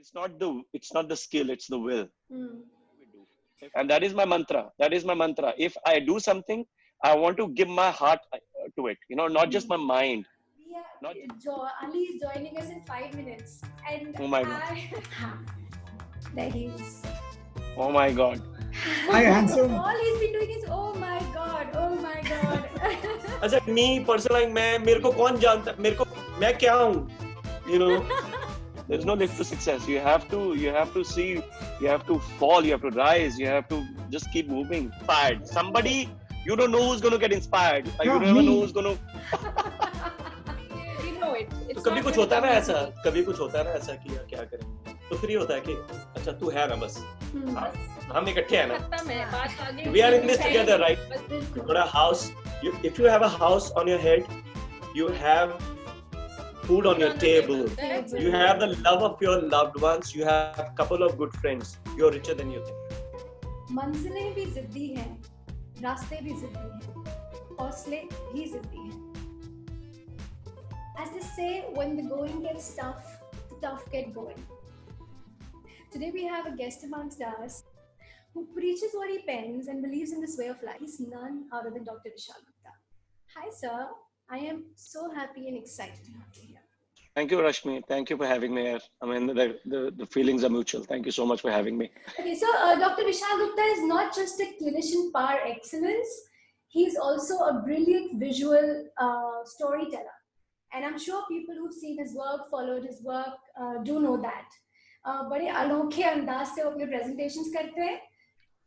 it's not the skill, it's the will. Hmm. And that is my mantra. That is my mantra. If I do something, I want to give my heart to it, not just my mind. Not, Ali is joining us in 5 minutes, and oh my God. There he is. Oh my God. Hi, handsome. All he's been doing is oh my god, oh my god. अच्छा me personally मेरे को कौन जानता मैं क्या हूँ, There's no lift to success. You have to see, you have to fall, you have to rise, you have to just keep moving. Inspired. Somebody, you don't know who's going to get inspired. You No, don't even me. know who's going to. We know it. तो कभी कुछ होता है ना ऐसा कि यार क्या करें, तो फ्री होता है कि अच्छा तू है ना बस, हम इकट्ठे हैं ना, खत्म है बात आगे. we are in this together, right? बस You got a house. If you have a house on your head, you have food on your table. That's it. You have the love of your loved ones. You have a couple of good friends. You're richer than you think. मंजिलें भी जिद्दी हैं, रास्ते भी जिद्दी हैं, हौसले भी जिद्दी हैं. As they say, when the going gets tough, the tough get going. Today we have a guest amongst us who preaches what he pens and believes in this way of life. He's none other than Dr. Vishal Gupta. Hi, sir. I am so happy and excited to have you here. Thank you, Rashmi. Thank you for having me here. I mean, the feelings are mutual. Thank you so much for having me. Okay, so Dr. Vishal Gupta is not just a clinician par excellence, he's also a brilliant visual storyteller. And I'm sure people who've seen his work, followed his work, do know that. बड़े अनोखे अंदाज से वो अपने presentations करते हैं.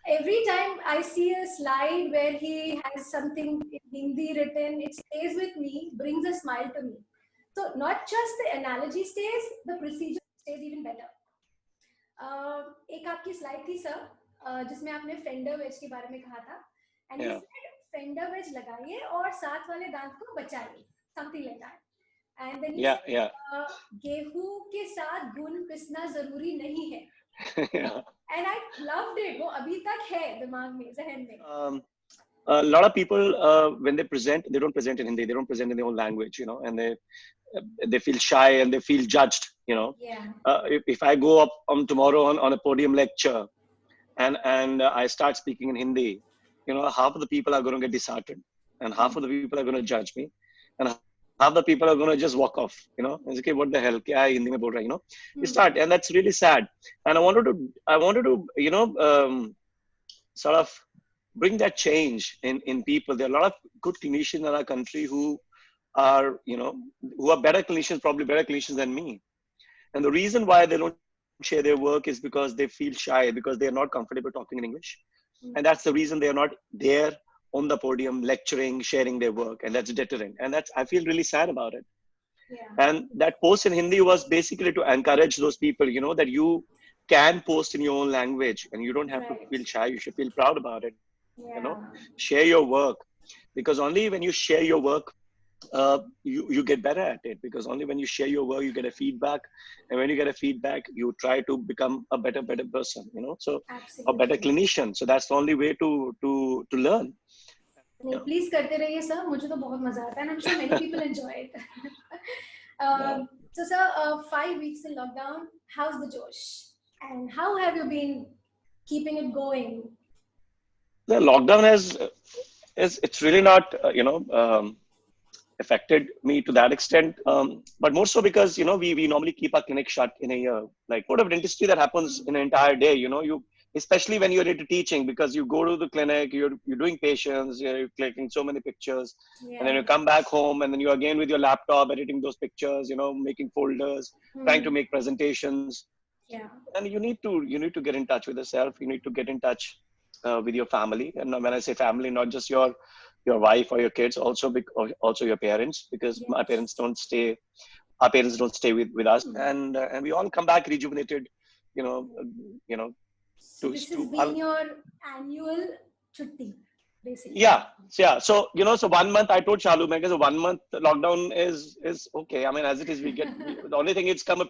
Every time I see a slide where he has something in Hindi written, it stays with me, brings a smile to me. So not just the analogy stays, the procedure stays even better. एक आपकी slide थी sir, जिसमें आपने fender wedge के बारे में कहा था, and you said fender wedge लगाइए और साथ वाले दांत को बचाइए, something like that. And then you said, गेहूं के साथ गुण पिसना जरूरी नहीं है. And I loved it. वो अभी तक है दिमाग में, ज़हन में. A lot of people, when they present, they don't present in Hindi. They don't present in their own language, and they feel shy and they feel judged, Yeah. If I go up tomorrow on a podium lecture and I start speaking in Hindi, half of the people are going to get disheartened and half of the people are going to judge me and half the people are going to just walk off, it's okay, what the hell, kya hai Hindi mein bol raha, you start, and that's really sad. And I wanted to, sort of bring that change in people. There are a lot of good clinicians in our country who are, who are better clinicians, probably better clinicians than me. And the reason why they don't share their work is because they feel shy, because they're not comfortable talking in English. And that's the reason they're not there on the podium, lecturing, sharing their work. And that's deterrent. And I feel really sad about it. Yeah. And that post in Hindi was basically to encourage those people, that you can post in your own language and you don't have to feel shy. You should feel proud about it. Yeah. Share your work, because only when you share your work, you get better at it, because only when you share your work, you get a feedback. And when you get a feedback, you try to become a better person, so Absolutely. a better clinician. So that's the only way to learn. नहीं, please करते रहिए sir, मुझे तो बहुत मजा आता है and I'm sure many people enjoy it. So sir, 5 weeks in lockdown, how's the Josh? And how have you been keeping it going? The lockdown it's really not, affected me to that extent, but more so because, we normally keep our clinic shut in a year. Like, what of dentistry that happens in an entire day, you, especially when you're into teaching, because you go to the clinic, you're doing patients, you're clicking so many pictures, and then you come back home and then you're again with your laptop editing those pictures, making folders, trying to make presentations. Yeah. And you need to get in touch with yourself. You need to get in touch with your family. And when I say family, not just your wife or your kids, also your parents, because our parents don't stay with us, and we all come back rejuvenated, So this has been your annual chutti, basically. Yeah. So, so 1 month, I told Shalu, so 1 month lockdown is okay. I mean, as it is, the only thing it's come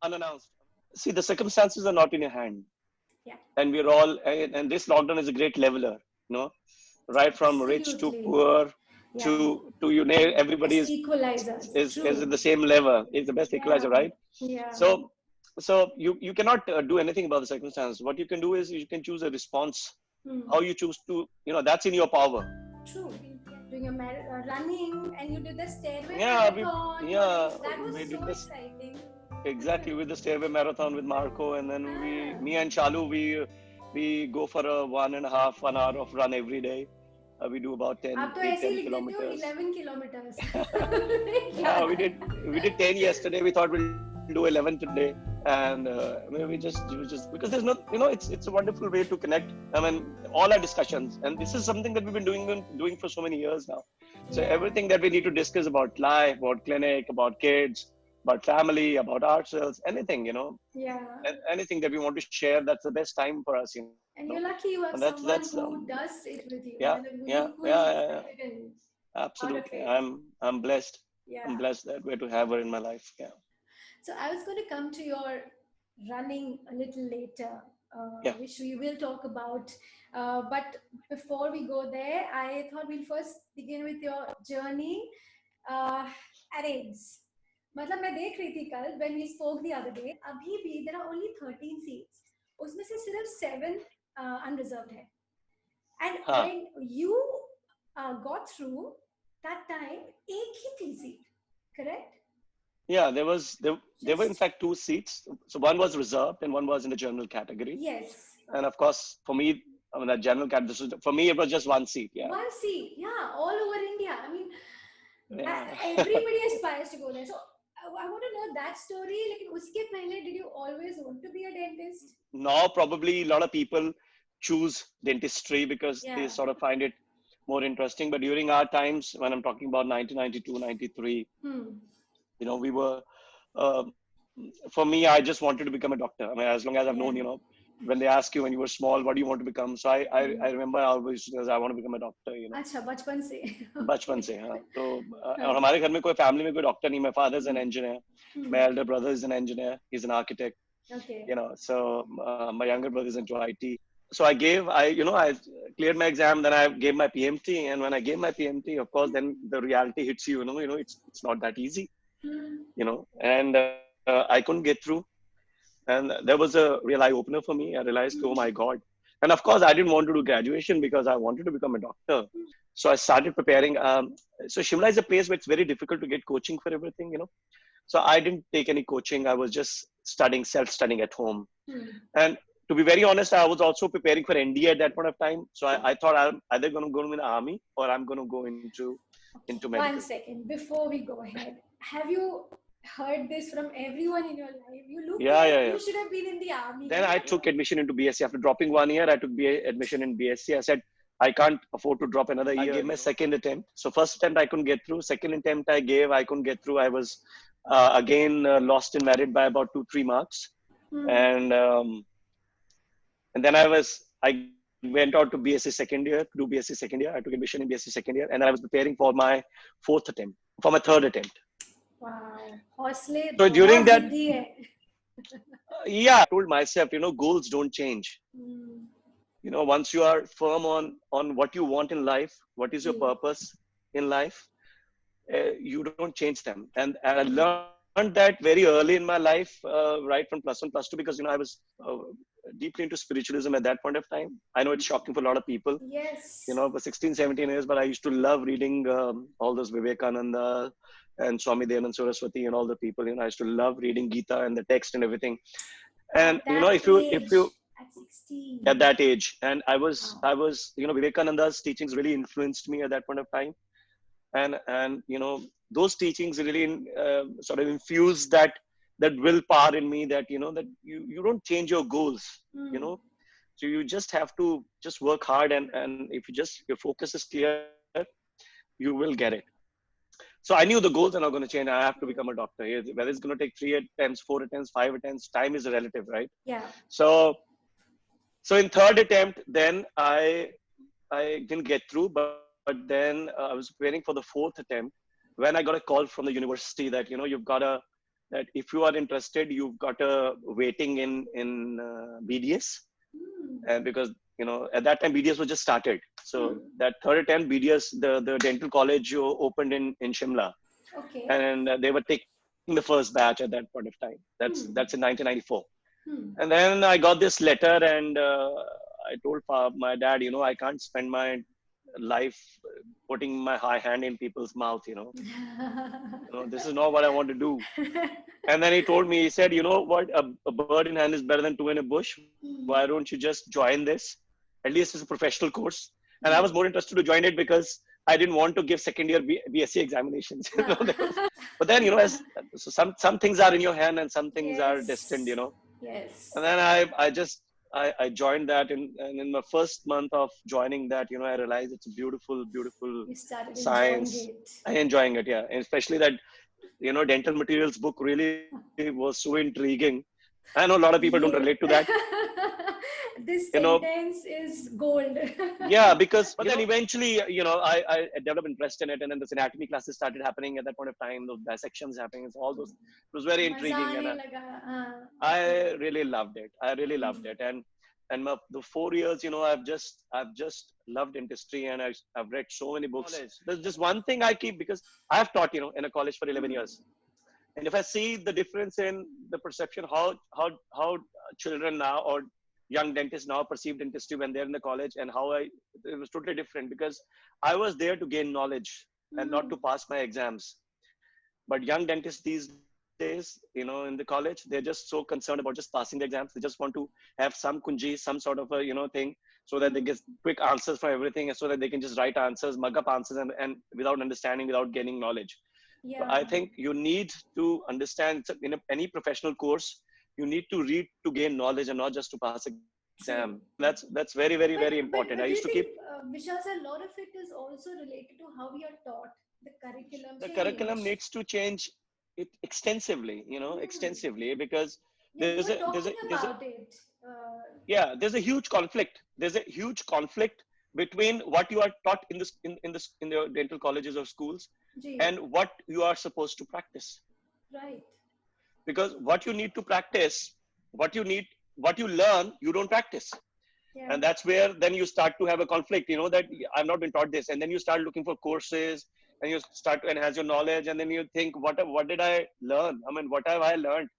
unannounced. See, the circumstances are not in your hand. Yeah. And we're all, and this lockdown is a great leveler, right from rich to poor, to everybody is equalizer. in the same level. It's the best equalizer, right? Yeah. So So you cannot do anything about the circumstance. What you can do is you can choose a response. How you choose to, that's in your power. True. Doing a running, and you did the stairway Yeah, marathon. That was we did so this exciting. exactly with the stairway marathon with Marco, and then me and Chalu, we go for a 1.5 hour of run every day. We do about 10 आप तो 8 ऐसे ही 10 लिख देते हो kilometers. 11 kilometers. Yeah, we did 10 yesterday. We thought we'll do 11 today, and we just because there's no, it's a wonderful way to connect. I mean, all our discussions, and this is something that we've been doing for so many years now. So everything that we need to discuss about life, about clinic, about kids, about family, about ourselves, anything, Yeah. anything that we want to share, that's the best time for us, And you're lucky you have and someone who does it with you. yeah, Who yeah, equally yeah. invested in Absolutely. it. I'm blessed. Yeah. I'm blessed that way to have her in my life. Yeah. So I was going to come to your running a little later, which we will talk about. But before we go there, I thought we'll first begin with your journey at AIDS. मतलब मैं देख रही थी कल when we spoke the other day, अभी भी there are only 13 seats. उसमें से सिर्फ 7 unreserved है. And when you got through that time, एक ही थी seat, correct? Yeah, there were in fact 2 seats. So one was reserved and one was in the general category. Yes. And of course, for me, I mean, that general category, for me, it was just 1 seat. Yeah. 1 seat. Yeah, all over India. I mean, everybody aspires to go there. So I want to know that story. Like, uske pehle, did you always want to be a dentist? Now, probably a lot of people choose dentistry because they sort of find it more interesting. But during our times, when I'm talking about 1992, 93, we were, for me, I just wanted to become a doctor. I mean, as long as I've known, when they ask you when you were small, what do you want to become? So I remember I always said, I want to become a doctor, अच्छा, बचपन से. बचपन से, हाँ. तो और हमारे घर में कोई फैमिली में कोई डॉक्टर नहीं. My father is an engineer. My elder brother is an engineer. He's an architect. Okay. So my younger brother is into IT. So I cleared my exam, then I gave my PMT, and when I gave my PMT, of course, then the reality hits you. It's not that easy. And I couldn't get through. And there was a real eye opener for me. I realized, oh my God. And of course, I didn't want to do graduation because I wanted to become a doctor. So I started preparing. So Shimla is a place where it's very difficult to get coaching for everything, So I didn't take any coaching. I was just self-studying at home. And to be very honest, I was also preparing for NDA at that point of time. So I thought I'm either going to go in the army or I'm going to go into medical. 1 second, before we go ahead, have you heard this from everyone in your life? You look you should have been in the army. Then I took admission into BSc. After dropping 1 year, I took admission in BSc. I said, I can't afford to drop another year. I gave my second attempt. So first attempt, I couldn't get through. Second attempt I gave, I couldn't get through. I was again lost in merit by about 2-3 marks. And then I went out to BSc second year, to do BSc second year. I took admission in BSc second year. And then I was preparing for my my third attempt. Wow. Hosle, so during that, I told myself, goals don't change. Once you are firm on what you want in life, what is your purpose in life, you don't change them. And I learned that very early in my life, right from +1, +2, because, I was deeply into spiritualism at that point of time. I know it's shocking for a lot of people. Yes. For 16, 17 years, but I used to love reading all those Vivekananda and Swami Dayananda Saraswati and all the people. I used to love reading Gita and the text and everything. And if you at 16, at that age, and I was Vivekananda's teachings really influenced me at that point of time, and those teachings really sort of infused that willpower in me, that that you don't change your goals. So you just have to just work hard, and if your focus is clear, you will get it. So I knew the goals are not going to change. I have to become a doctor. Whether it's going to take 3 attempts, 4 attempts, 5 attempts, time is relative, right? Yeah. So in third attempt, then I didn't get through, but then I was preparing for the fourth attempt when I got a call from the university that you've got that if you are interested, you've got a waiting in BDS, and because at that time BDS was just started. So that third attempt, BDS, the dental college opened in Shimla. Okay. And they were in the first batch at that point of time. That's in 1994. Hmm. And then I got this letter, and I told my dad, I can't spend my life putting my high hand in people's mouth. This is not what I want to do. And then he told me, he said, you know what, a bird in hand is better than two in a bush. Why don't you just join this? At least it's a professional course. And I was more interested to join it because I didn't want to give second year BSc examinations. But then, so some things are in your hand and some things are destined, Yes. And then I joined that, and in my first month of joining that, I realized it's a beautiful, beautiful You started science. enjoying it. I enjoying it, yeah. And especially that, dental materials book really was so intriguing. I know a lot of people don't relate to that. This sentence is gold. Yeah, because but then eventually, I developed interest in it, and then the anatomy classes started happening at that point of time. Those dissections happening, all those. It was very intriguing, and I really loved it. I really loved it, and the 4 years, I've just loved dentistry, and I've read so many books. There's just one thing I keep, because I've taught, in a college for 11 years, and if I see the difference in the perception, how children now or young dentists now perceive dentistry when they're in the college, and it was totally different, because I was there to gain knowledge and not to pass my exams. But young dentists these days, in the college, they're just so concerned about just passing the exams. They just want to have some kunji, some sort of a, thing, so that they get quick answers for everything, and so that they can just write answers, mug up answers, and without understanding, without gaining knowledge. Yeah. I think you need to understand, in any professional course, you need to read to gain knowledge and not just to pass an exam. That's very, very, very important. But I used to keep. Vishal sir, a lot of it is also related to how we are taught. The curriculum. The curriculum needs to change it extensively, extensively, because there's a there's a huge conflict. There's a huge conflict between what you are taught in the dental colleges or schools and what you are supposed to practice. Right. Because what you need to practice, what you learn, you don't practice. Yeah. And that's where then you start to have a conflict, that I've not been taught this. And then you start looking for courses, and you start to enhance your knowledge. And then you think, what did I learn? I mean, what have I learned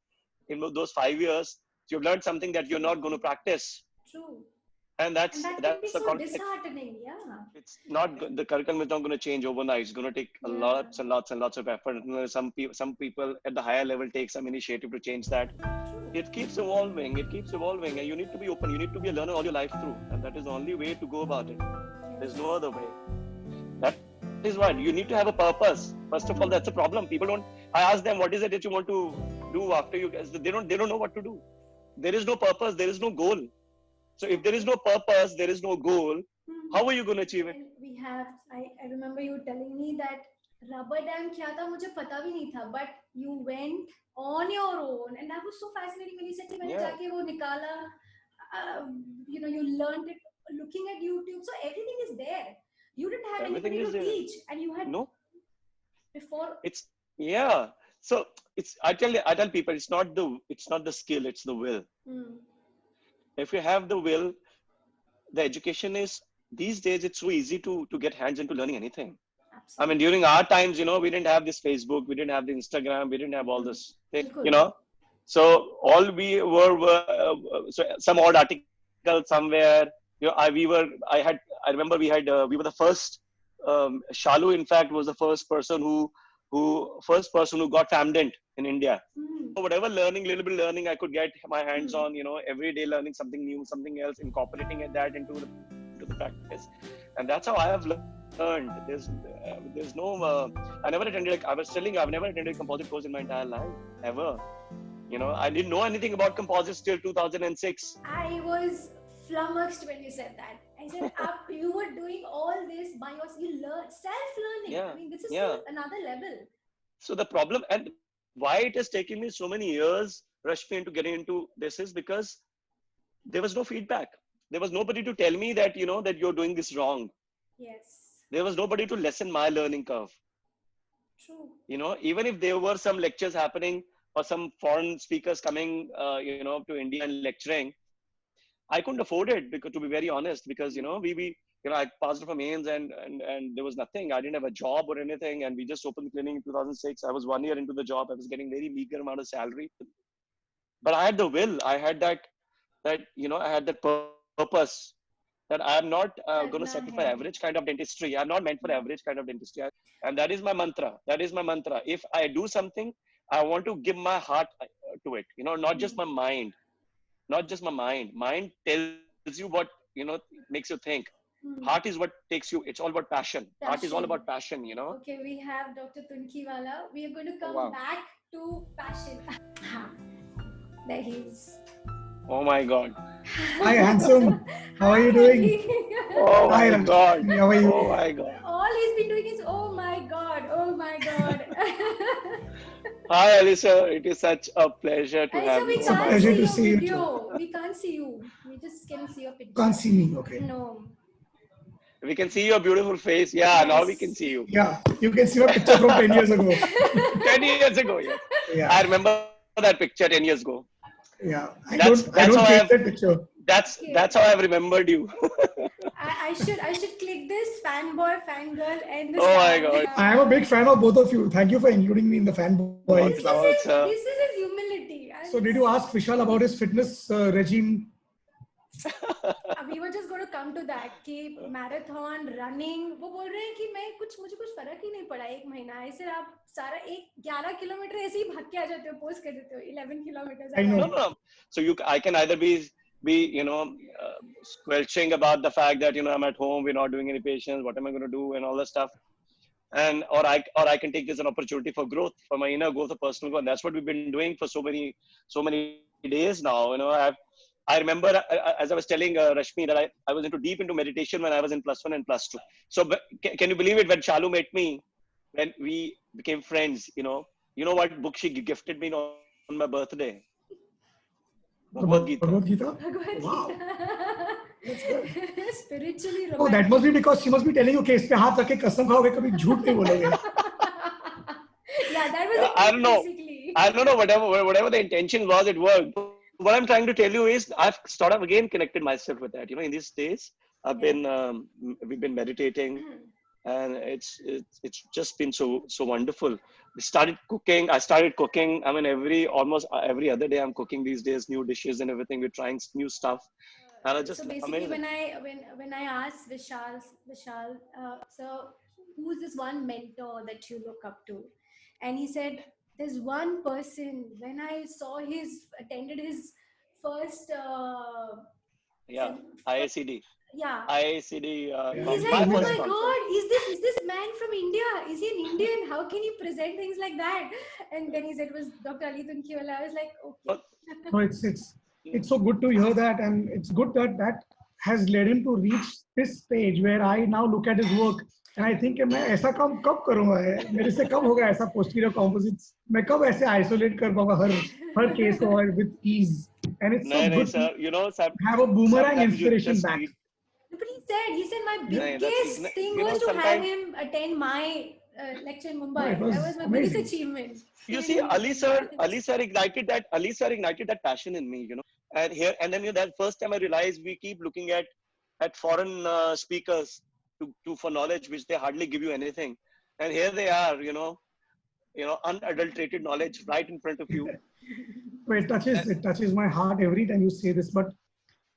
in those 5 years? You've learned something that you're not going to practice. True. And that's the so conflict. Disheartening, yeah. It's not, the curriculum is not going to change overnight. It's going to take lots and lots and lots of effort. Some people at the higher level take some initiative to change that. It keeps evolving. And you need to be open. You need to be a learner all your life through. And that is the only way to go about it. There's no other way. That is what you need to have a purpose. First of all, that's a problem. People don't. I ask them, what is it that you want to do after you guys? They don't know what to do. There is no purpose. There is no goal. So if there is no purpose, there is no goal. How are you going to achieve it? I remember you telling me that rubber dam kya tha, mujhe pata bhi nahi tha, but you went on your own, and that was so fascinating when you said, "Maine jaake wo nikala." You learned it looking at YouTube, so everything is there. You didn't have anybody to teach, and you had before. So I tell people, it's not the skill, it's the will. If you have the will, the education is, these days it's so easy to get hands into learning anything. Absolutely. I mean, during our times, we didn't have this Facebook, we didn't have the Instagram, we didn't have all this thing, So all we were so some odd article somewhere. We were the first. Shalu, in fact, was the first person who got FAMDent in India. So whatever little bit learning I could get my hands on, every day learning something new, something else, incorporating that into the practice, and that's how I have learned. There's no. I never attended. I was telling you, I've never attended a composite course in my entire life ever. I didn't know anything about composites till 2006. I was flummoxed when you said that. I said, you were doing all this by yourself. You learn self-learning. Yeah. I mean, this is still another level. So the problem, and why it has taken me so many years, Rashmi, into getting into this, is because there was no feedback. There was nobody to tell me that, that you're doing this wrong. Yes. There was nobody to lessen my learning curve. True. Even if there were some lectures happening or some foreign speakers coming, to India and lecturing, I couldn't afford it, because, to be very honest, because, we I passed for mains and there was nothing. I didn't have a job or anything. And we just opened the clinic in 2006. I was 1 year into the job. I was getting very meager amount of salary. But I had the will. I had I had that purpose that I am not going to settle for average kind of dentistry. I'm not meant for average kind of dentistry. And that is my mantra. That is my mantra. If I do something, I want to give my heart to it. Not just my mind. Not just my mind. Mind tells you what, makes you think. Heart is what takes you. It's all about passion. Heart is all about passion, Okay, we have Dr. Tunkiwala. We are going to come back to passion. There he is. Oh my God. Hi, handsome. How are you doing? Oh my Hi, God. How are you? Oh my God. All he's been doing is, oh my God, oh my God. Hi, Alisa. It is such a pleasure to have you. It's a pleasure to see you too. We can't see you. We just can see your picture. Can't see me, okay. No. We can see your beautiful face. Yeah, Yes. now we can see you. Yeah, you can see my picture from 10 years ago. 10 years ago, yes. Yeah. I remember that picture 10 years ago. Yeah, I That's don't change that picture. That's how I've remembered you. I should click this fanboy, fangirl, and this. Oh my God. I am a big fan of both of you. Thank you for including me in the fanboy This club. is his humility. So did you ask Vishal about his fitness regime? We were just going to come to that कि marathon running वो बोल रहे हैं कि मुझे कुछ फर्क ही नहीं पड़ा 1 महीना ऐसे आप सारा 11 किलोमीटर ऐसे ही भाग के आ जाते हो पोस्ट कर देते हो 11 kilometre I know. No. So I can either be squelching about the fact that I'm at home, we're not doing any patients, what am I going to do and all that stuff, and or I can take this as an opportunity for growth, for my inner growth, for personal growth. And that's what we've been doing for so many days now. I remember, as I was telling Rashmi, that I was deep into meditation when I was in +1 and +2. So can you believe it? When Chalu met me, when we became friends, you know what book she gifted me on my birthday? Bhagavad Gita. Bhagavad Gita? Bhagavad Wow. Gita. Spiritually romantic. Oh, that must be because she must be telling you कि इस पे हाथ रख के कसम खाओगे कभी झूठ नहीं बोलोगे. Yeah, that was I don't know. basically. I don't know. Whatever the intention was, it worked. What I'm trying to tell you is, I've sort of again connected myself with that. In these days, we've been meditating, and it's just been so wonderful. We started cooking. I started cooking. I mean, almost every other day I'm cooking these days, new dishes and everything. We're trying new stuff, and it's just So basically, amazing. when I asked Vishal, so who's this one mentor that you look up to? And he said, there's one person. When I saw attended his first IACD. Yeah. IACD. He's like, oh my God, is this man from India? Is he an Indian? How can he present things like that? And then he said it was Dr. Ali Tunkiwala. I was like, okay. No, it's so good to hear that, and it's good that has led him to reach this stage where I now look at his work and I think मैं ऐसा काम कब करूँगा मेरे से कब होगा ऐसा posterior composites मैं कब ऐसे isolate कर पाऊँगा हर case को with ease, and it's so good to have a boomerang inspiration back. But he said my biggest thing was to have him attend my lecture in Mumbai. No, that was my amazing. biggest achievement. You see, Ali sir ignited that passion in me, and then that first time I realized we keep looking at foreign speakers for knowledge, which they hardly give you anything, and here they are, unadulterated knowledge right in front of you. It touches my heart every time you say this. But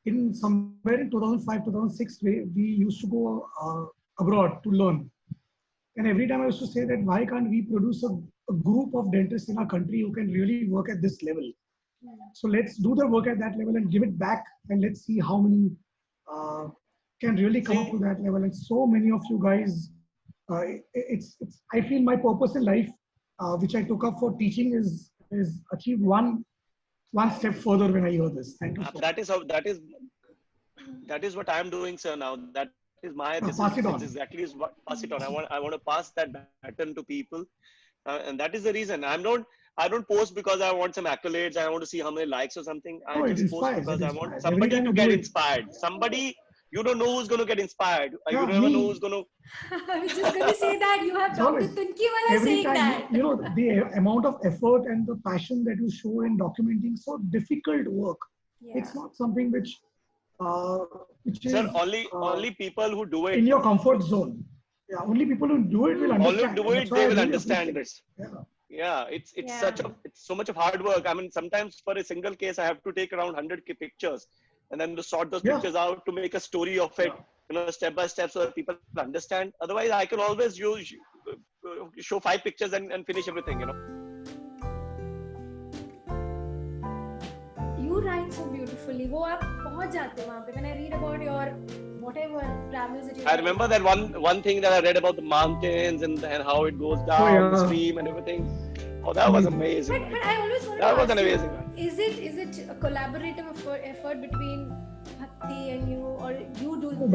in somewhere in 2005, 2006, we used to go abroad to learn, and every time I used to say that why can't we produce a group of dentists in our country who can really work at this level? So let's do the work at that level and give it back, and let's see how many can really come up to that level. And so many of you guys, I feel my purpose in life, which I took up for teaching, is achieved one step further when I hear this. Thank you. That is what I am doing, sir. Now that is my. Pass it on. Exactly is what pass it on. I want to pass that baton to people, and that is the reason. I don't post because I want some accolades. I want to see how many likes or something. I just post because I want somebody to get inspired. Somebody. You don't know who's going to get inspired. Yeah, you never know who's going to. I was just going to say that. You have Dr. Tunkiwala saying that. The amount of effort and the passion that you show in documenting so difficult work. Yeah. It's not something which uh, which is Sir, only people who do it, in your comfort zone. Yeah, only people who do it will all who understand. do And it, that's why they I will really understand appreciate it. this. Yeah. Yeah, it's Yeah. it's so much of hard work. I mean, sometimes for a single case, I have to take around 100 pictures, and then to sort those Yeah. pictures out to make a story of it, step by step, so that people understand. Otherwise, I can always show 5 pictures and finish everything. You write so beautifully. वो आप पहुंच जाते हैं वहाँ पे. When I read about your whatever travels that you. I remember that one thing that I read about the mountains and how it goes down the stream and everything. Oh, that was amazing. But I always wanted That to was an ask you, amazing. Is it a collaborative effort between Bhakti and you, or you do the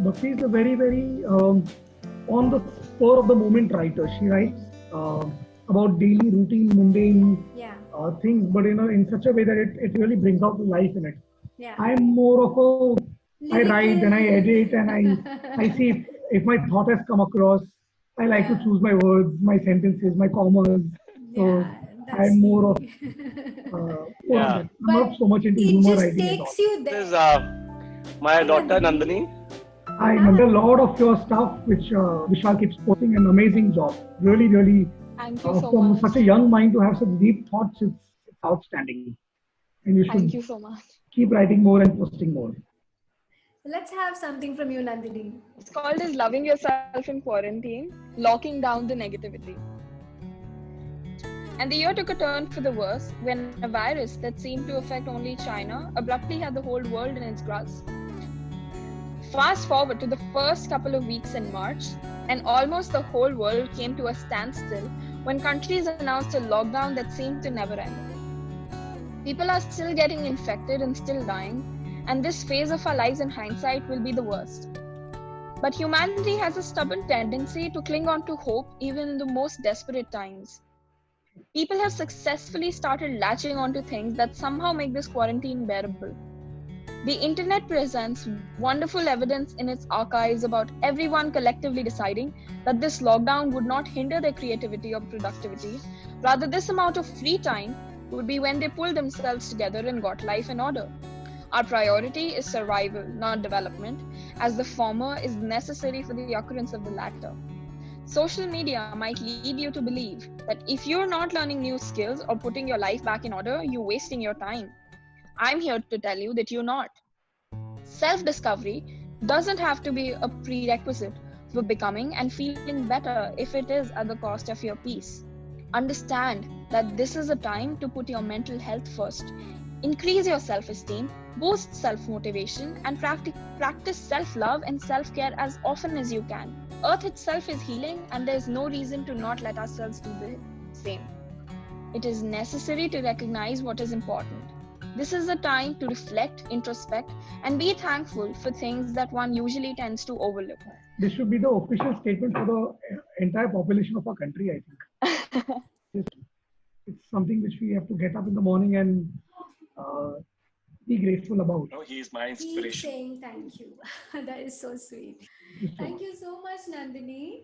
Bhakti is a very, very on the spur of the moment writer. She writes about daily routine, mundane things, but in such a way that it really brings out the life in it. Yeah. I'm more of a I write and I edit and I see if my thought has come across. I like to choose my words, my sentences, my commas. So I'm more of I'm not so much into humor writing. It just takes you there. This is my daughter Nandini. I remember a lot of your stuff, which Vishal keeps posting. An amazing job. Really, really. Thank you so from much. such a young mind to have such deep thoughts, it's outstanding. And you should Thank you so much. keep writing more and posting more. Let's have something from you, Nandini. It's called as Loving Yourself in Quarantine, Locking Down the Negativity. And the year took a turn for the worse when a virus that seemed to affect only China abruptly had the whole world in its grasp. Fast forward to the first couple of weeks in March, and almost the whole world came to a standstill when countries announced a lockdown that seemed to never end. People are still getting infected and still dying, and this phase of our lives in hindsight will be the worst. But humanity has a stubborn tendency to cling on to hope even in the most desperate times. People have successfully started latching onto things that somehow make this quarantine bearable. The internet presents wonderful evidence in its archives about everyone collectively deciding that this lockdown would not hinder their creativity or productivity. Rather, this amount of free time would be when they pulled themselves together and got life in order. Our priority is survival, not development, as the former is necessary for the occurrence of the latter. Social media might lead you to believe that if you're not learning new skills or putting your life back in order, you're wasting your time. I'm here to tell you that you're not. Self-discovery doesn't have to be a prerequisite for becoming and feeling better if it is at the cost of your peace. Understand that this is a time to put your mental health first. Increase your self-esteem, boost self-motivation, and practice self-love and self-care as often as you can. Earth itself is healing, and there is no reason to not let ourselves do the same. It is necessary to recognize what is important. This is a time to reflect, introspect, and be thankful for things that one usually tends to overlook. This should be the official statement for the entire population of our country, I think. It's something which we have to get up in the morning and be grateful about. No, he is my inspiration. Keep saying thank you. That is so sweet. Thank you so much, Nandini.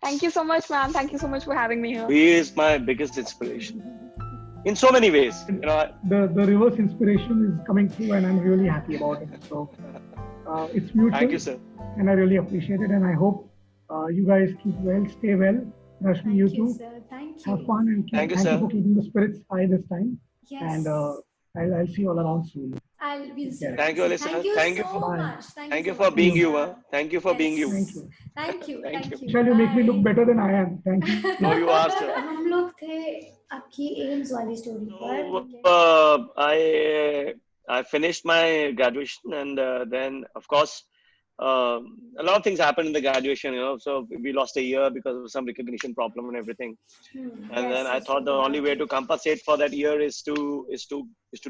Thank you so much, ma'am. Thank you so much for having me here. He is my biggest inspiration in so many ways. The reverse inspiration is coming through, and I'm really happy about it. So it's mutual. Thank you, sir. And I really appreciate it. And I hope you guys keep well, stay well. Rashmi, you too. Sir. Thank you. Have fun and Thank you, thank sir. you for keeping the spirits high this time. Yes. And I'll see you all around soon. We'll see. Thank you, Alyssa. Thank you Thank you so for- much. Thank you so for much. being you. Thank you for being you. Thank you. Thank you. Thank Thank you. Shall you make me look Bye. better than I am? Thank you. No, you are, sir. हम लोग थे आपकी AIIMS वाली story पर. So, I finished my graduation, and then of course a lot of things happened in the graduation. So we lost a year because of some recognition problem and everything. And then I thought the only way to compensate for that year is to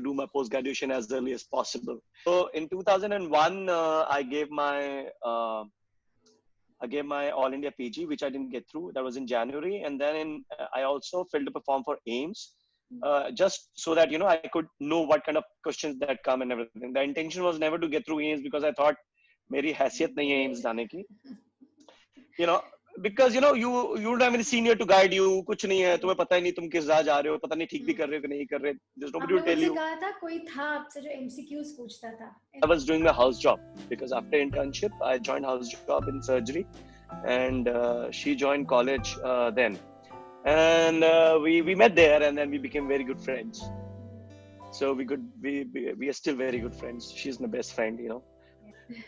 do my post graduation as early as possible. So in 2001, I gave my All India PG, which I didn't get through. That was in January, and then I also filled up a form for AIMS, just so that I could know what kind of questions that come and everything. The intention was never to get through AIMS because I thought मेरी हैसियत नहीं है AIIMS जाने की. because you know you don't have any senior to guide you, कुछ नहीं है, तुम्हें पता ही नहीं तुम किस राह जा रहे हो, पता नहीं ठीक भी कर रहे हो कि नहीं कर रहे, there's nobody to आपने tell मुझसे you. कहा था कोई था आपसे जो MCQs पूछता था. I was doing my house job because after internship I joined house job in surgery, and she joined college then, and we met there, and then we became very good friends. So we are still very good friends. She's my best friend, you know.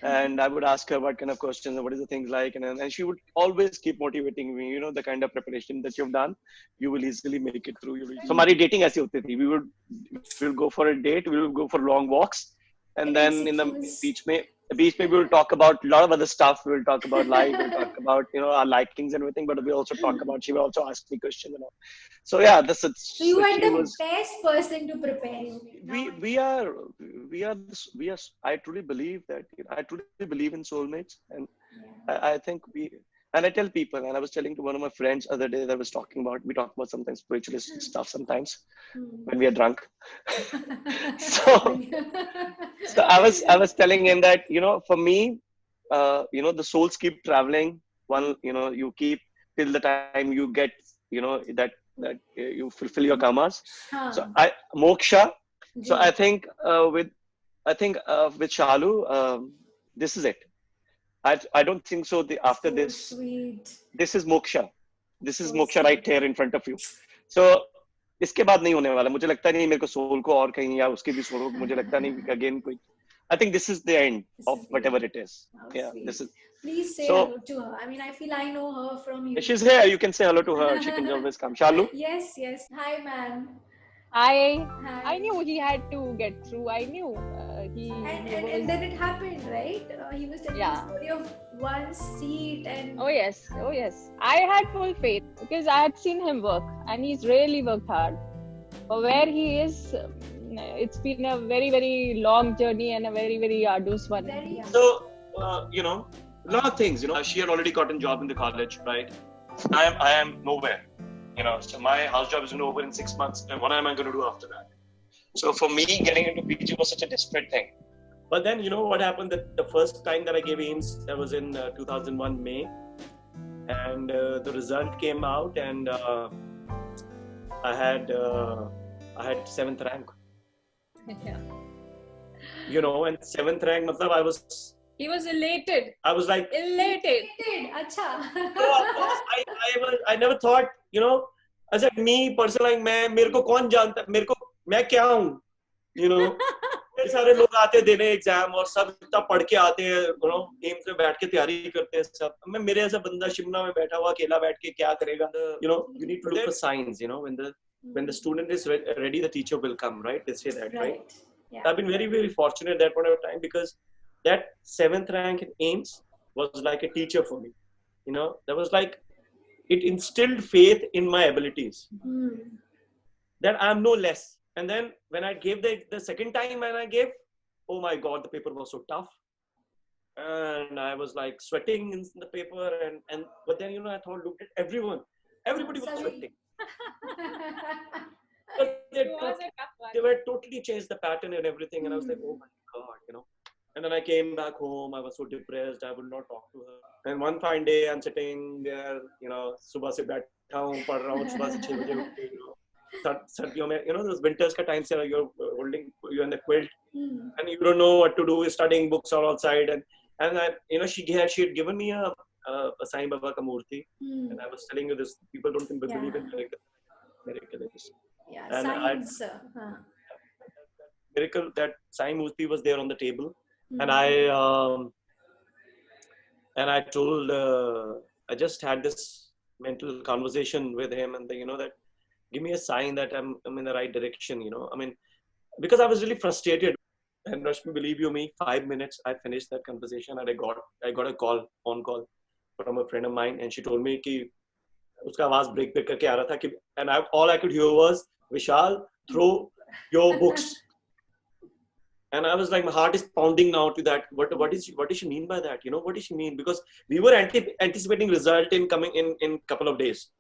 And I would ask her what kind of questions and what is the things like, and she would always keep motivating me. You know, the kind of preparation that you've done, you will easily make it through. So हमारी dating ऐसी होती थी. We will go for a date. We will go for long walks, and then in the beach we will talk about a lot of other stuff. We will talk about life. We'll talk about, you know, our likings and everything. But we also talk about. She will also ask me questions and all. So yeah, that's it. So you are the best person to prepare you. We are. I truly believe that. I truly believe in soulmates, and I think we. And I tell people, and I was telling to one of my friends other day that I was talking about. We talk about sometimes spiritualist stuff sometimes when we are drunk. so I was telling him that, you know, for me, you know, the souls keep traveling. One, you know, you keep till the time you get, you know, that you fulfill your karmas. So moksha. So I think with Shalu, this is it. I don't think so. After so this, sweet. This is moksha. This is So moksha sweet. right here in front of you. So इसके बाद नहीं होने वाला. मुझे लगता नहीं मेरे को सोल को और कहीं या उसके भी सोल को मुझे लगता नहीं again कोई. I think this is the end of whatever it is. Yeah, Sweet. this is. Please say So- hello to her. I mean, I feel I know her from you. She's here. You can say hello to her. She can always come. Shalu. Yes, yes. Hi, ma'am. I Hi. knew he had to get through. I knew he was. And then it happened, right? He was telling Yeah. the story of one seat and Oh yes. I had full faith because I had seen him work, and he's really worked hard. For where he is, it's been a very, very long journey and a very, very arduous one. very young. So you know, a lot of things. You know, she had already gotten a job in the college, right? I am nowhere. You know, so my house job is over in 6 months, and what am I going to do after that? So for me, getting into PG was such a desperate thing. But then, you know what happened? The first time that I gave AIMS, that was in 2001 May, and the result came out, and I had 7th rank. Yeah. You know, and 7th rank, matlab He was elated. I was like, Elated. Acha. I never thought, you know, as a me person like मेरे को कौन जानता, मेरे को मैं क्या हूँ, you know, इतने सारे लोग आते हैं देने एग्जाम और सब इतना पढ़ के आते हैं, you know, एम्स में बैठ के तैयारी करते हैं सब. मैं मेरे ऐसा बंदा शिमला में बैठा हुआ अकेला बैठ के क्या करेगा? You know, you need to look for signs. You know, when the student is ready, the teacher will come. Right? They say that, right? Yeah. I've been very, very fortunate at that point of time because that 7th rank in AIMS was like a teacher for me. You know, that was like, it instilled faith in my abilities that I'm no less. And then when I gave the second time when I gave, oh my God, the paper was so tough. And I was like sweating in the paper but then, you know, I thought, looked at everybody was sweating. They were totally changed the pattern and everything, and I was like, oh my God, you know. And then I came back home. I was so depressed. I would not talk to her. And one fine day, I'm sitting there, you know, सुबह से बैठा हूँ, पढ़ रहा हूँ, सुबह से 6 बजे उठती हूँ. सर्दियों में, you know, those winters का time से you're in the quilt, and you don't know what to do. Studying books are outside, and I, you know, she had given me a Sai Baba ka murti, and I was telling you this. People don't think believe in miracles. Yeah, And science. Miracle that Sai Murti was there on the table, and I told, I just had this mental conversation with him, and you know, that give me a sign that I'm in the right direction. You know, I mean, because I was really frustrated. And Rashmi, believe you me, 5 minutes I finished that conversation, and I got a phone call from a friend of mine, and she told me कि उसका आवाज break करके आ रहा था कि, and all I could hear was, Vishal, throw your books. And I was like, my heart is pounding now to that. What does she mean by that? You know, what does she mean? Because we were anticipating result in couple of days.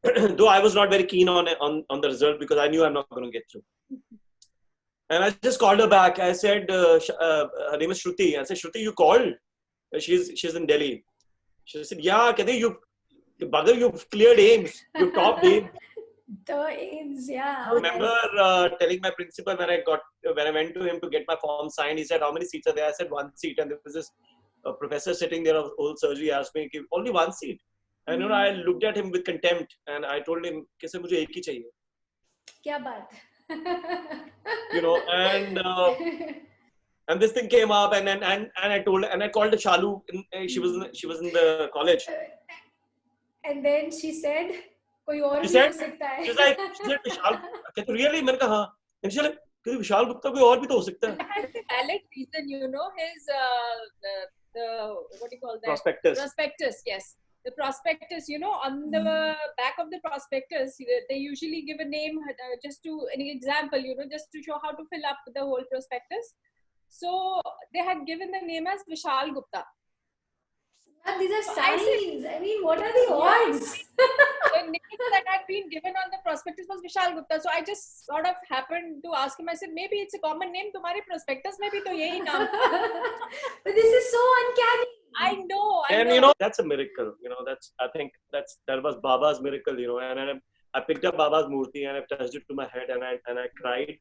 Though I was not very keen on the result because I knew I'm not going to get through. And I just called her back. I said, her name is Shruti. I said, Shruti, you called? She's in Delhi. She said, yeah, you've cleared aims, you've topped aims. The aims, yeah. I remember telling my principal when I went to him to get my form signed, he said, how many seats are there? I said, 1 seat. And there was this professor sitting there of old surgery asked me, only 1 seat. And I looked at him with contempt and I told him, "Kise mujhe ek hi chahiye." Kya baat? And this thing came up and I called Shalu. She was in the college. And then she said, "Koi aur She bhi said, ho sakta hai." she said, Vishal. I said, really? मैंने कहा हाँ. And she said, Vishal Gupta कोई और भी तो हो सकता है. Has a valid reason, his the what do you call that? Prospectus. Prospectus, yes. The prospectus, on the back of the prospectus, they usually give a name just to an example, just to show how to fill up the whole prospectus. So they had given the name as Vishal Gupta. These are signs. I mean, what are the odds? The name that had been given on the prospectus was Vishal Gupta. So I just sort of happened to ask him. I said, maybe it's a common name. तुम्हारे prospectus में भी तो यही नाम. But this is so uncanny. I know. And that's a miracle. I think that was Baba's miracle. And I picked up Baba's murti and I touched it to my head and I cried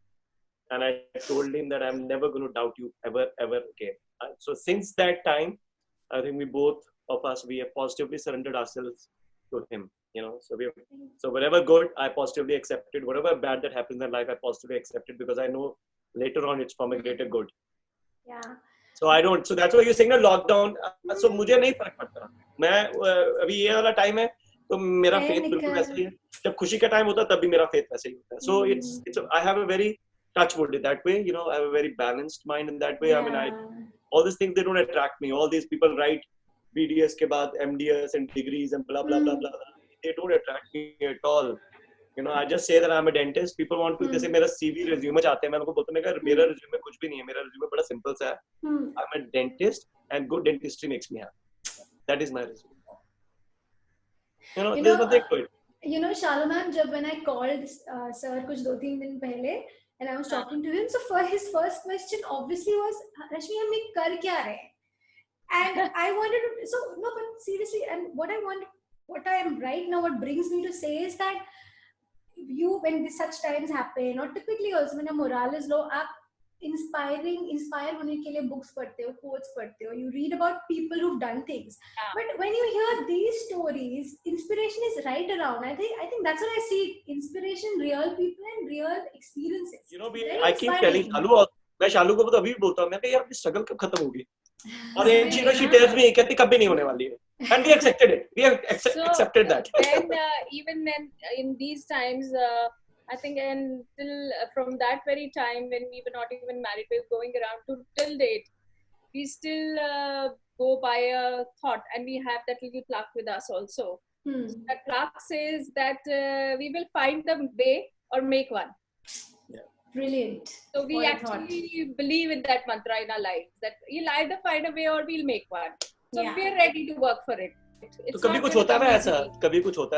and I told him that I'm never going to doubt you ever again. So since that time, I think we both of us, we have positively surrendered ourselves to him. So whatever good I positively accepted, whatever bad that happens in life I positively accepted because I know later on it's from a greater good. Yeah. So that's why you're saying a lockdown. So मुझे नहीं फर्क पड़ता. मैं अभी ये वाला time है तो मेरा faith बिल्कुल वैसा ही है. जब खुशी का टाइम होता है तब भी मेरा faith वैसा ही होता है. So I have a very touchwood in that way. I have a very balanced mind in that way. Yeah. I mean, all these things, they don't attract me. All these people write BDS के बाद MDS and degrees and blah blah blah blah. They don't attract me at all. I just say that I'm a dentist. People want to जैसे मेरा CV resume चाहते हैं मैं उनको बोलता हूँ मैं मेरा resume कुछ भी नहीं है. मेरा resume बड़ा simple सा है. I'm a dentist and good dentistry makes me happy. That is my resume. There's nothing to it. Shalu ma'am, when I called sir कुछ 2-3 दिन पहले and I was talking to him, so for his first question obviously was, Rashmi, हम ये कर क्या रहे हैं? And I wanted to, so no, but seriously, and what I am right now, what brings me to say is that when such times happen, or typically also when your morale is low, आप inspire होने के लिए books पढ़ते हो, quotes पढ़ते हो, you read about people who've done things. But when you hear these stories, inspiration is right around. I think that's what I see. Inspiration, real people and real experiences. I keep telling Shalu, मैं शालू को तो अभी भी बोलता हूँ मैं यार अपनी struggle कब खत्म होगी? और she tells me कहती कभी नहीं होने वाली है. And we accepted it. We have accepted that. Then even then, in these times, I think until from that very time when we were not even married, we were going around to till date, we still go by a thought, and we have that little plaque with us also. That plaque says that we will find the way or make one. Brilliant. So we actually believe in that mantra in our lives, that you'll either find a way or we'll make one. So we are ready to work for it. तो कभी कुछ होता है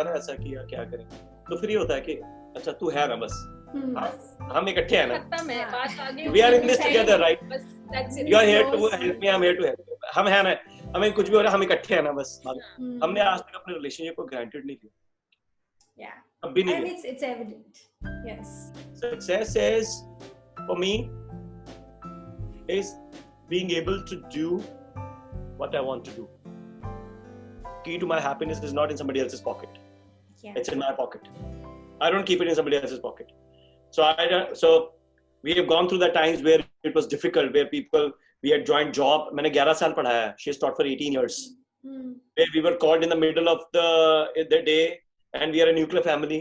ना ऐसा कि यार क्या करें, तो फिर ये होता है कि अच्छा तू है ना बस, हम इकट्ठे हैं ना, we are in this together, right? You are here to help me, I'm here to help you. हम हैं ना, हमें कुछ भी हो रहा है हम इकट्ठे हैं ना बस. हमने आज तक अपने रिलेशनशिप को granted नहीं किया. Yeah. अब भी नहीं. And it's evident. Yes. Success is, for me, is being able to do what I want to do. Key to my happiness is not in somebody else's pocket. Yeah. It's in my pocket. I don't keep it in somebody else's pocket. So we have gone through the times where it was difficult, where we had joined job. मैंने 11 साल पढ़ाया है. She has taught for 18 years. Where we were called in the middle of the day, and we are a nuclear family.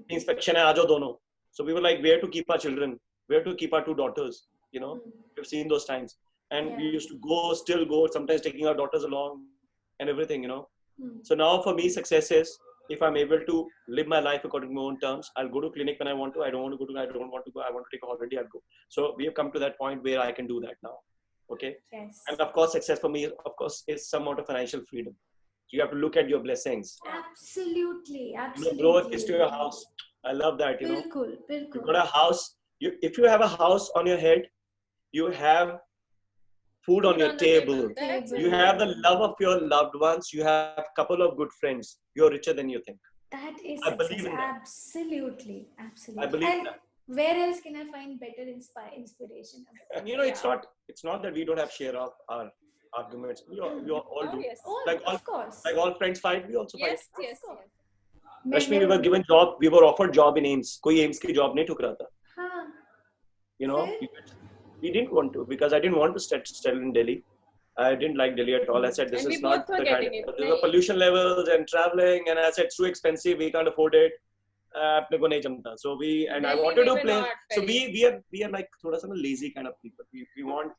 Inspection है, आ जाओ दोनों. So we were like, where to keep our children? Where to keep our 2 daughters? We've seen those times. And we used to still go, sometimes taking our daughters along and everything, So now for me, success is, if I'm able to live my life according to my own terms, I'll go to clinic when I want to. I don't want to go, I want to take a holiday, I'll go. So we have come to that point where I can do that now. Okay. Yes. And of course, success for me, of course, is some amount of financial freedom. You have to look at your blessings. Absolutely. Grow a kiss to your house. I love that, Bilkul. You got a house. If you have a house on your head, you have food on your the table. That's Table. You have the love of your loved ones. You have a couple of good friends. You're richer than you think. That is I success. believe in that. Absolutely. Absolutely. I believe and that. where else can I find better inspiration? And it's not that we don't have share of our arguments. We all Oh do. yes. Like Of course. all friends fight, we also fight. Yes, yes, course. yes. Rashmi, we were given job. We were offered job in AIMS. कोई AIMS की job नहीं ठुक रहा था. हाँ. You know, Fair. we didn't want to because I didn't want to settle in Delhi. I didn't like Delhi at all. I said this And we is not both were the kind getting of it. there's the pollution levels and traveling, and I said it's too expensive. We can't afford it. अपने को नहीं जमता. So I Delhi wanted we to were play. not So very- we are like थोड़ा सा lazy kind of people. We want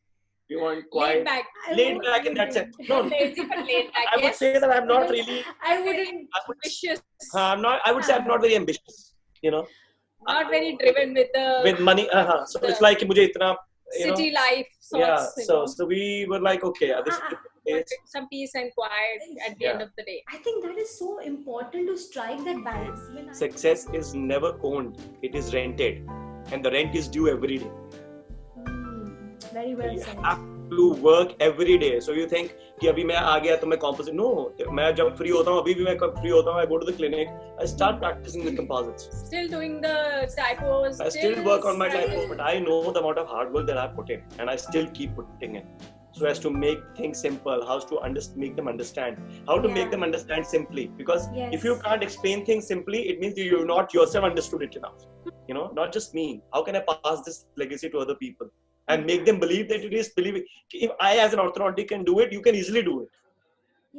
laid quiet, back. laid back in that sense. No, Lazy but laid back. I would yes. say that I'm not really. I wouldn't ambitious. I'm not. I would say I'm not very ambitious. You know, Not very driven with the with money. So it's like मुझे इतना. You know, city life sorts. yeah. you So know. we were like, okay, this is the place. Some peace and quiet at the end of the day. I think that is so important to strike that balance. Success is never owned; it is rented, and the rent is due every day. Very well You said. have to work every day. So you think कि अभी मैं आ गया तो मैं composite. No, मैं जब free होता हूँ, अभी भी मैं free होता हूँ. I go to the clinic. I start practicing the composites. Still doing the typos. I still work on my studying. typos, but I know the amount of hard work that I put in, and I still keep putting in. So as to make things simple, how to make them understand, how to make Yeah. them understand simply. Because Yes. if you can't explain things simply, it means you've not yourself understood it enough. You know, not just me. How can I pass this legacy to other people and make them believe that it is believing? If I, as an orthodontic, can do it, you can easily do it.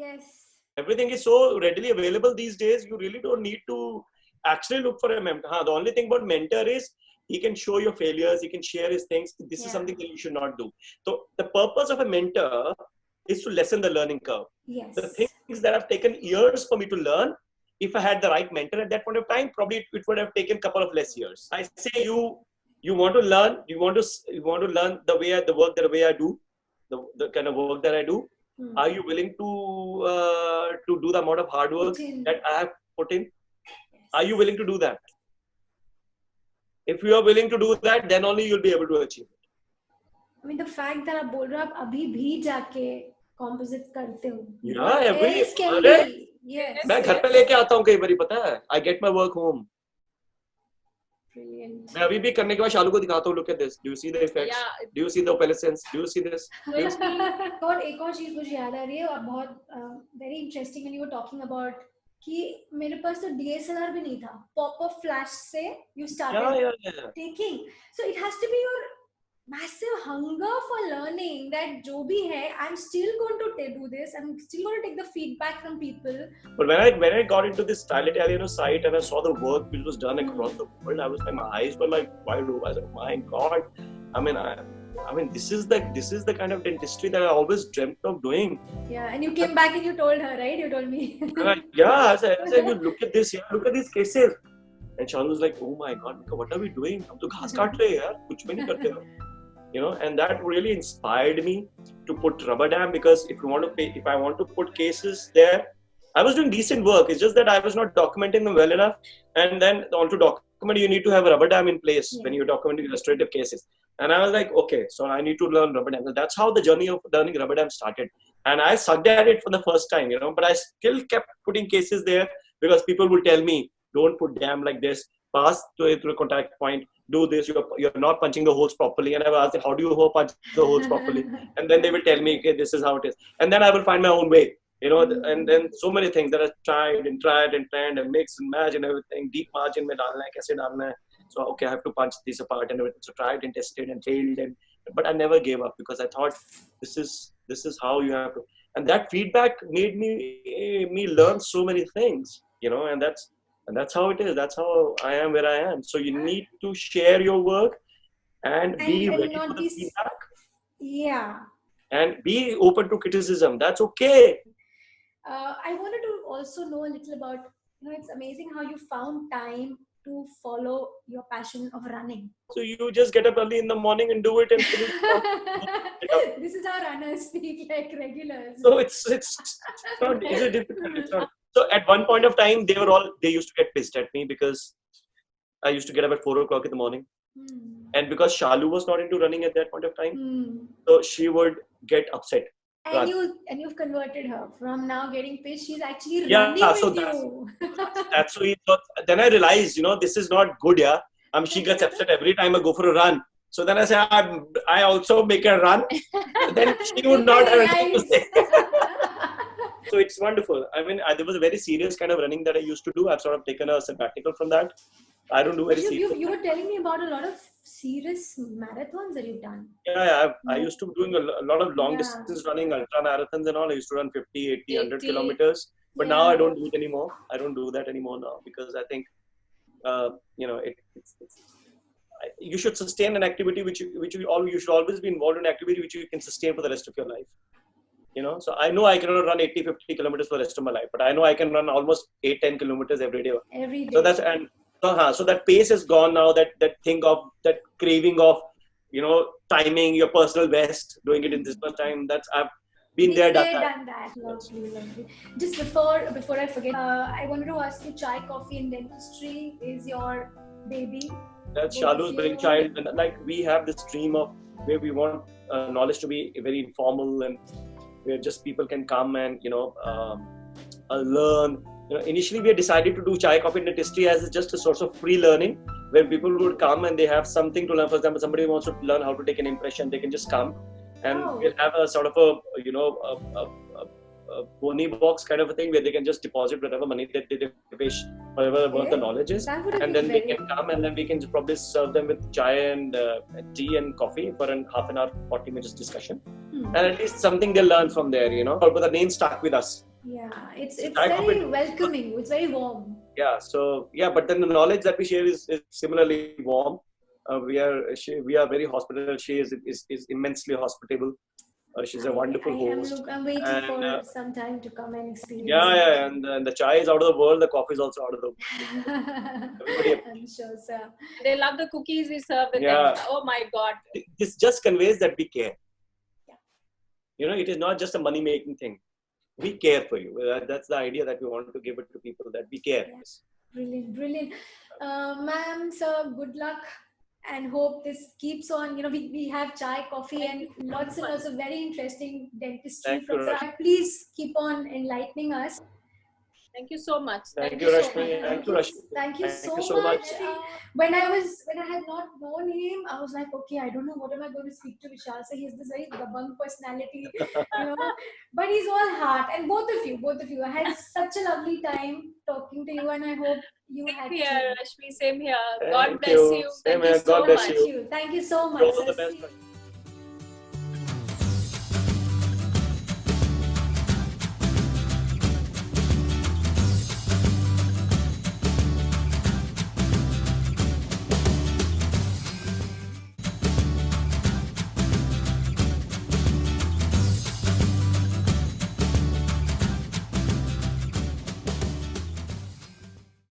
Yes. Everything is so readily available these days. You really don't need to actually look for a mentor. The only thing about mentor is he can show your failures. He can share his things. This is Yeah. something that you should not do. So the purpose of a mentor is to lessen the learning curve. Yes. The things that have taken years for me to learn, if I had the right mentor at that point of time, probably it would have taken a couple of less years. I say you want to learn. You want to learn the way I do, the kind of work that I do. Are you willing to do the amount of hard work Put in. that I have put in? Are you willing to do that? If you are willing to do that, then only you'll be able to achieve it. I mean, the fact that आप बोल रहे हो आप अभी भी जाके composite करते हो. Yeah, every Very scary. अरे, Yes. मैं घर पे लेके आता हूँ कई बारी पता है. I get my work home. Brilliant. मैं अभी भी करने के बाद शालू को दिखाता हूँ. Look at this. Do you see the effects? Yeah. Do you see the opalescence? Do you see this? और एक और चीज मुझे याद आ रही है और बहुत very interesting when you were talking about कि मेरे पास तो DSLR भी नहीं था. Pop-up flash से you started Yeah. taking. So it has to be your massive hunger for learning that जो भी है, I'm still going to do this. I'm still going to take the feedback from people. But when I got into this Style Italiano site and I saw the work which was done across the world, I was like, my eyes were like wide open. I was like, my God. I mean, this is the kind of dentistry that I always dreamt of doing. Yeah, and you came back and you told her, right? You told me. I said, you look at this, look at these cases. And Shalu was like, oh my God, Mika, what are we doing? हम तो घास काट रहे हैं यार, कुछ भी नहीं करते हम. You know, and that really inspired me to put rubber dam because if I want to put cases there, I was doing decent work. It's just that I was not documenting them well enough. And then to document, you need to have a rubber dam in place when you're documenting illustrative cases. And I was like, okay, so I need to learn rubber dam. So that's how the journey of learning rubber dam started. And I sucked at it for the first time, you know, but I still kept putting cases there because people would tell me, don't put dam like this, pass to a contact point, do this, you're not punching the holes properly. And I would ask, how do you punch the holes properly? And then they will tell me, okay, this is how it is. And then I will find my own way, you know, and then so many things that I tried and mix and match and everything. Deep margin mein dalna hai, kaise dalna hai. So, okay, I have to punch this apart and everything. So tried and tested and failed. But I never gave up because I thought this is how you have to. And that feedback made me learn so many things, you know, and that's how it is. That's how I am where I am. So you need to share your work and be ready not for the be feedback. Yeah. And be open to criticism. That's okay. I wanted to also know a little about, you know, it's amazing how you found time to follow your passion of running. So you just get up early in the morning and do it and finish it. This is how runners speak like regulars. So it's not easy difficult. It's not. So at one point of time, they used to get pissed at me because I used to get up at 4 o'clock in the morning. And because Shalu was not into running at that point of time, so she would get upset. And you've converted her from now getting pissed. She's actually Yeah, running so with you. that's so. Then I realized, this is not good. Yeah, she gets upset every time I go for a run. So then I say, I also make her run. Then she would not have anything to say. So it's wonderful. I mean, there was a very serious kind of running that I used to do. I've sort of taken a sabbatical from that. I don't do very serious. You were telling me about a lot of serious marathons that you've done. Yeah, I used to be doing a lot of long distance running, ultra marathons and all. I used to run 50, 80, 100 kilometers. But now I don't do it anymore. I don't do that anymore now because I think, you should sustain an activity you should always be involved in an activity which you can sustain for the rest of your life. So I know I cannot run 80, 50 kilometers for the rest of my life, but I know I can run almost 8, 10 kilometers every day. Every day. So that's, so that pace is gone now, that thing of, that craving of, timing your personal best, doing it in this much time. I've been there, done that. Lovely. Just before I forget, I wanted to ask you, chai, coffee and dentistry is your baby? That's Shalu's brainchild. And like, we have this dream of where we want knowledge to be very informal and where just people can come and, learn. Initially we had decided to do chai, coffee and dentistry as just a source of free learning, where people would come and they have something to learn. For example, somebody wants to learn how to take an impression, they can just come and we'll have a sort of a boni box kind of a thing where they can just deposit whatever money that they wish, whatever the knowledge is, and then they can come and then we can probably serve them with chai and tea and coffee for an half an hour, 40 minutes discussion, and at least something they learn from there, but the name stuck with us. Yeah, it's very welcoming. It's very warm. Yeah, but then the knowledge that we share is similarly warm. We are very hospitable. She is immensely hospitable. She's a wonderful host. I'm waiting for some time to come and experience. Yeah, and the chai is out of the world. The coffee is also out of the world. I'm sure, sir. They love the cookies we serve with them. Oh my God! This just conveys that we care. Yeah. It is not just a money-making thing. We care for you. That's the idea that we want to give it to people, that we care. Yes. Brilliant. Ma'am, sir, good luck. And hope this keeps on. We have chai, coffee, and lots and lots of very interesting dentistry. Please keep on enlightening us. Thank you so much. Thank you, Rashmi. Thank you so much. When I had not known him, I was like, okay, I don't know what am I going to speak to Vishal. So he's this very dabang personality, but he's all heart. And both of you, I had such a lovely time talking to you, and I hope you had. Same here, Rashmi. Same here. God bless you. Same here. God bless you. Thank you so much. All the best.